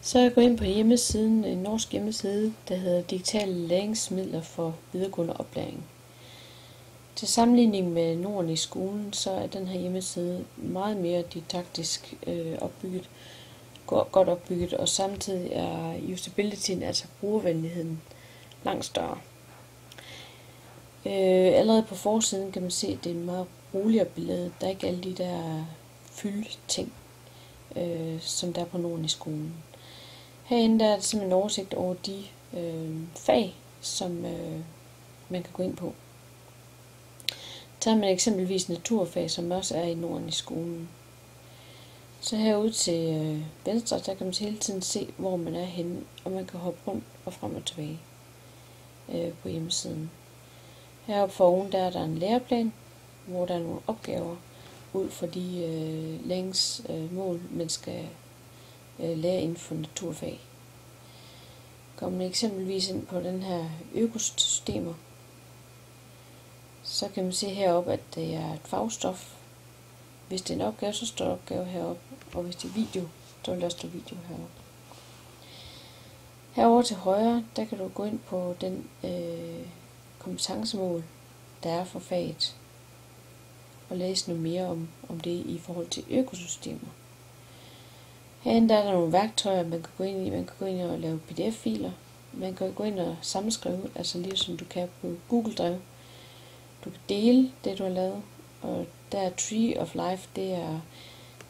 Så jeg går ind på hjemmesiden, en norsk hjemmeside, der hedder Digitale læringsmidler for videregående oplæring. Til sammenligning med Norden i skolen, så er den her hjemmeside meget mere didaktisk opbygget, godt opbygget, og samtidig er usabilityen, altså brugervenligheden, langt større. Allerede på forsiden kan man se, at det er en meget roligere billede. Der er ikke alle de der ting, som der er på Norden i skolen. Herinde der er det simpelthen en oversigt over de fag, som man kan gå ind på. Tager man eksempelvis naturfag, som også er i Norden i skolen. Så herude til venstre, der kan man hele tiden se, hvor man er henne, og man kan hoppe rundt og frem og tilbage på hjemmesiden. Heroppe for oven, der er der en læreplan, hvor der er nogle opgaver ud for de læringsmål, man skal lære inden for naturfag. Kommer man eksempelvis ind på den her økosystemer, så kan man se heroppe, at det er et fagstof. Hvis det er en opgave, så står der opgave heroppe, og hvis det er video, så vil der stå video heroppe. Herovre til højre, der kan du gå ind på den kompetencemål, der er for faget, og læse noget mere om det i forhold til økosystemer. Herinde der er der nogle værktøjer, man kan gå ind i. Man kan gå ind og lave pdf-filer. Man kan gå ind og sammenskrive, altså ligesom du kan på Google Drive. Du kan dele det, du har lavet. Og der er Tree of Life, det er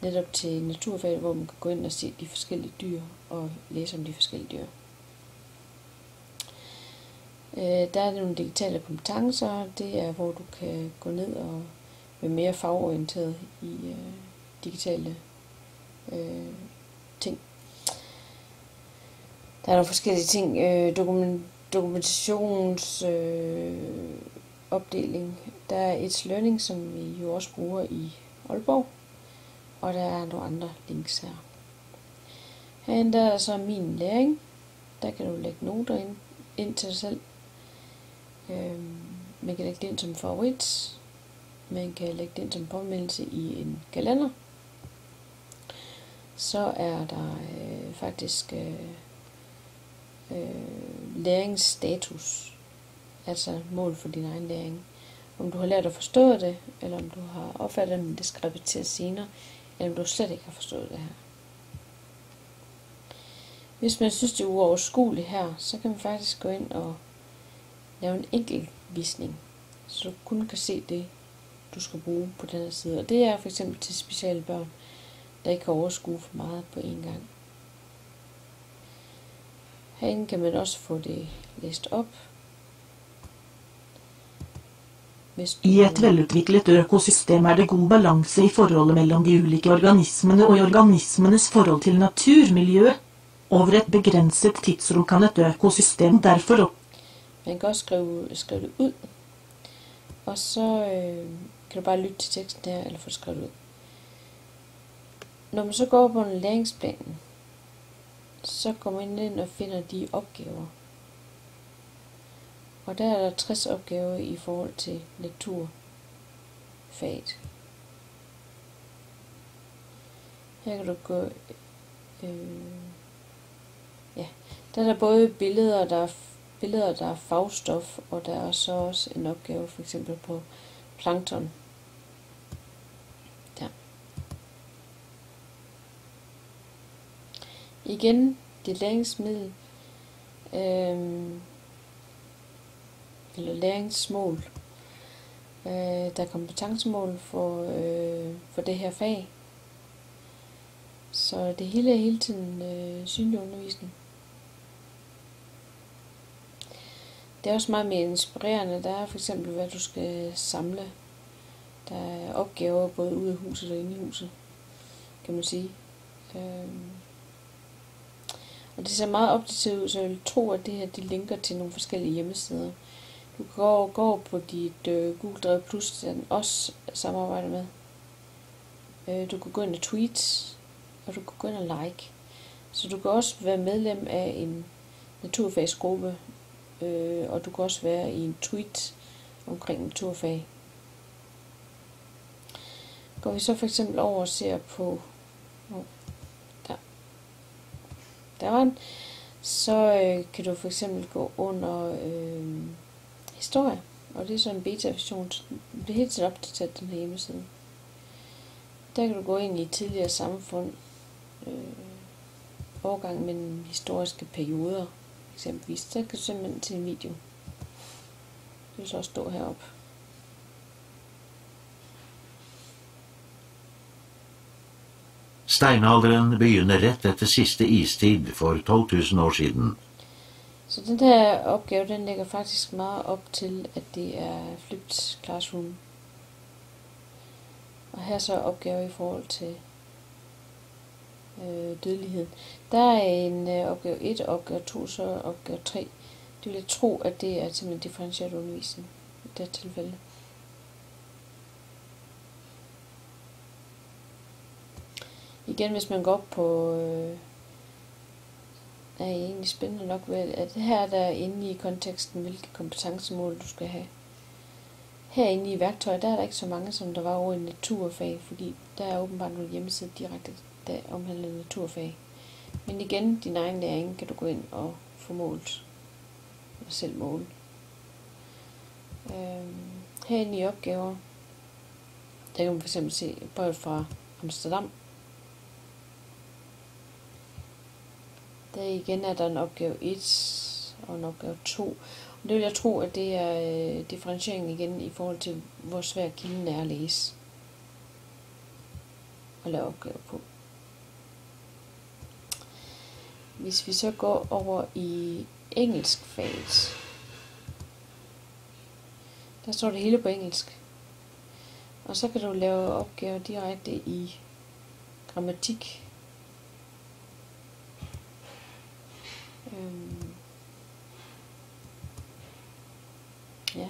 netop til naturfag, hvor man kan gå ind og se de forskellige dyr og læse om de forskellige dyr. Der er nogle digitale kompetencer. Det er, hvor du kan gå ned og være mere fagorienteret i digitale ting. Der er nogle forskellige ting. Dokumentationsopdeling. Der er It's Learning, som vi jo også bruger i Aalborg. Og der er nogle andre links her. Herinde der er så min læring. Der kan du lægge noter ind til dig selv. Man kan lægge det ind som favorit. Man kan lægge det ind som påmeldelse i en kalender. Så er der faktisk læringsstatus, altså mål for din egen læring. Om du har lært at forstå det, eller om du har opfattet det, men det skal repeteres senere, eller om du slet ikke har forstået det her. Hvis man synes, det er uoverskueligt her, så kan man faktisk gå ind og lave en enkelt visning, så du kun kan se det, du skal bruge på den her side. Og det er for eksempel til specielle børn, der ikke kan overskue for meget på en gang. Herinde kan man også få det læst op. I et velutviklet økosystem er det god balanse i forholdet mellom de ulike organismene og organismenes forhold til naturmiljøet. Over et begrenset tidsrom kan et økosystem derfor Man kan også skrive det ud, og så kan du bare lytte til teksten her, eller få det skrevet ud. Når man så går på en læringsplanen, så går man ind og finder de opgaver. Og der er der 60 opgaver i forhold til naturfaget. Her kan du gå... Der er der både billeder, der er fagstof, og der er så også en opgave, for eksempel på plankton. Der. Igen, det læringsmiddel, eller læringsmål. Der er kompetencemål for det her fag. Så det hele er hele tiden synlig undervisning. Det er også meget mere inspirerende. Der er for eksempel, hvad du skal samle. Der er opgaver både ude af huset og inde i huset, kan man sige. Og det ser meget opdateret ud, så jeg vil tro, at det her de linker til nogle forskellige hjemmesider. Du kan gå på dit Google Drive Plus, den også samarbejder med. Du kan gå ind og tweets, og du kan gå ind og like. Så du kan også være medlem af en naturfagsgruppe, og du kan også være i en tweet omkring naturfag. Går vi så for eksempel over og ser på der. derovre, så kan du for eksempel gå under historie, og det er sådan en beta-version, så det bliver hele tiden opdateret den her hjemmeside. Der kan du gå ind i tidligere samfund, overgang mellem historiske perioder, eksempelvis. Så kan du simpelthen til en video. Det vil så også stå heroppe. Steinalderen begynner rett etter siste istid for 12.000 år siden. Så den her opgave, den lægger faktisk meget op til, at det er flipped classroom. Og her så opgaver i forhold til dødelighed. Der er en opgave 1, opgave 2, så opgave 3. Det vil jeg tro, at det er simpelthen differentieret undervisning i det her tilfælde. Igen, hvis man går op på er egentlig spændende nok ved, at her er der inde i konteksten, hvilke kompetencemål du skal have. Herinde i værktøj, der er der ikke så mange, som der var over i naturfag, fordi der er åbenbart nogle hjemmesider direkte, der omhandler naturfag. Men igen, din egen læring kan du gå ind og få målt, og selv måle. Herinde i opgaver, der kan man fx se brevet fra Amsterdam. Der igen er der en opgave 1 og en opgave 2. Og det vil jeg tro, at det er differentiering igen i forhold til, hvor svær kilden er at læse og lave opgaver på. Hvis vi så går over i engelsk faget, der står det hele på engelsk. Og så kan du lave opgaver direkte i grammatik. Ja.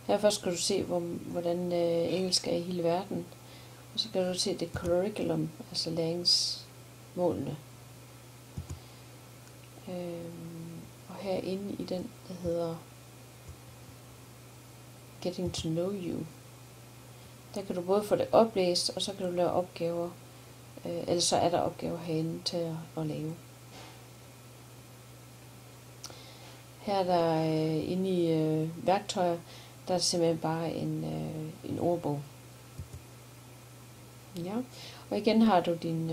Her først skal du se, hvordan engelsk er i hele verden. Og så kan du se det curriculum, altså læringsmålene. Og herinde i den, der hedder Getting to Know You, der kan du både få det oplæst, og så kan du lave opgaver. Eller så er der opgaver herinde til at lave. Her er der inde i værktøjer, der er simpelthen bare en ordbog. Ja, og igen har du din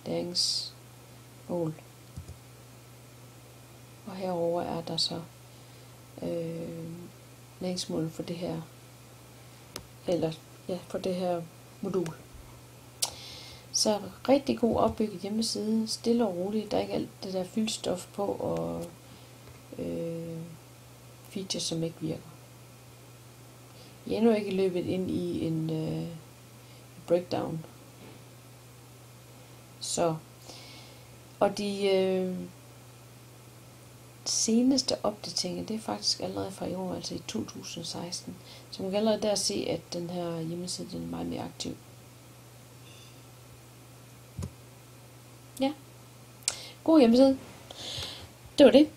læringsmål. Og herover er der så læringsmål for det her, eller ja, for det her modul. Så rigtig god opbygget hjemmeside, stille og roligt, der er ikke alt det der fyldstof på, og features, som ikke virker. Jeg er endnu ikke løbet ind i en breakdown. Så, og de seneste opdateringer, det er faktisk allerede fra i år, altså i 2016. Så man kan allerede der se, at den her hjemmeside den er meget mere aktiv. Ja, god hjemmeside. Det var det.